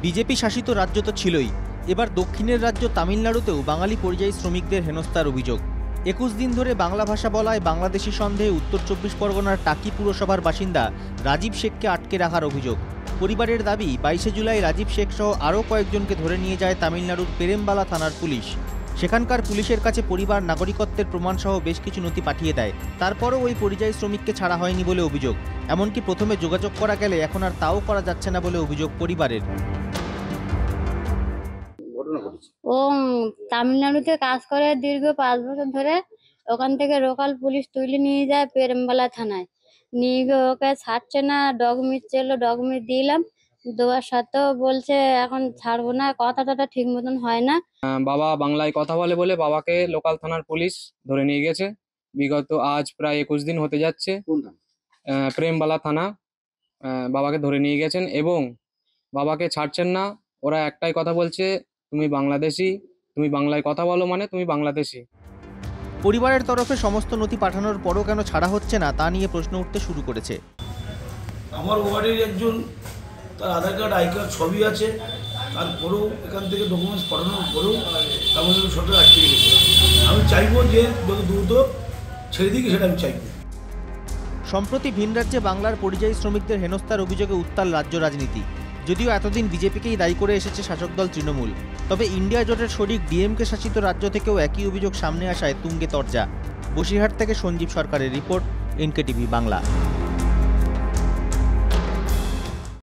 BJP শাসিত রাজ্য তো ছিলই, এবার দক্ষিণের রাজ্য তামিলনাড়ুতেও বাঙালি পরিযায়ী শ্রমিকদের হেনস্থার অভিযোগ। 21 দিন ধরে বাংলা ভাষা বলায় বাংলাদেশি সন্দেহে উত্তর 24 পরগনার টাকি পুরসভার বাসিন্দা রাজীব শেখকে আটকে রাখার অভিযোগ। পরিবারের দাবি, 22শে জুলাই রাজীব শেখ সহ আরও কয়েকজনকে ধরে নিয়ে যায় তামিলনাড়ুর পেরেমবালা থানার পুলিশ। সেখানকার পুলিশের কাছে পরিবার নাগরিকত্বের প্রমাণসহ বেশ কিছু নথি পাঠিয়ে দেয়। তারপরও ওই পরিযায়ী শ্রমিককে ছাড়া হয়নি বলে অভিযোগ। এমনকি প্রথমে যোগাযোগ করা গেলে এখন আর তাও করা যাচ্ছে না বলে অভিযোগ পরিবারের। ও তামিলনাড়ুতে কাজ করে দীর্ঘ 5 বছর ধরে। ওখান থেকে লোকাল পুলিশ তুলে নিয়ে যায় পেরেমবালা থানায়। নিয়ে গিয়ে ওকে ছাড়ছে না, ডকুমেন্ট চেলো, ডকুমেন্ট দিলাম, দেওয়ার সত্ত্বেও বলছে এখন ছাড়বো না, কথাটা ঠিক মতন হয় না। বাবা বাংলায় কথা বলে বলে বাবাকে লোকাল থানার পুলিশ ধরে নিয়ে গেছে। বিগত আজ প্রায় 21 দিন হতে যাচ্ছে। প্রেমবালা থানা বাবাকে ধরে নিয়ে গেছেন এবং বাবাকে ছাড়ছেন না। ওরা একটাই কথা বলছে, তুমি বাংলাদেশি, তুমি বাংলায় কথা বলো মানে তুমি বাংলাদেশি। পরিবারের তরফে সমস্ত নথি পাঠানোর পরও কেন ছাড়া হচ্ছে না তা নিয়ে প্রশ্ন উঠতে শুরু করেছে। আমার ওয়ার্ডের একজন, তার আধার কার্ড, আই কার্ড সবই আছে, তারপরেও এখান থেকে ডকুমেন্টস পাঠানোর পরেও তামিলনাড়ু সরকার আটকে রেখেছে। আমি চাইবো যে যত দ্রুত ছেড়ে দিকে, সেটা আমি চাইবো। সম্প্রতি ভিন রাজ্যে বাংলার পরিযায়ী শ্রমিকদের হেনস্থার অভিযোগে উত্তাল রাজ্য রাজনীতি। যদিও এতদিন বিজেপিকেই দায়ী করে এসেছে শাসক দল তৃণমূল, তবে ইন্ডিয়া জোটের শরিক ডিএমকে শাসিত রাজ্য থেকেও একই অভিযোগ সামনে আসায় তুঙ্গে তরজা। বসিরহাট থেকে সঞ্জীব সরকারের রিপোর্ট, এনকেটিভি বাংলা।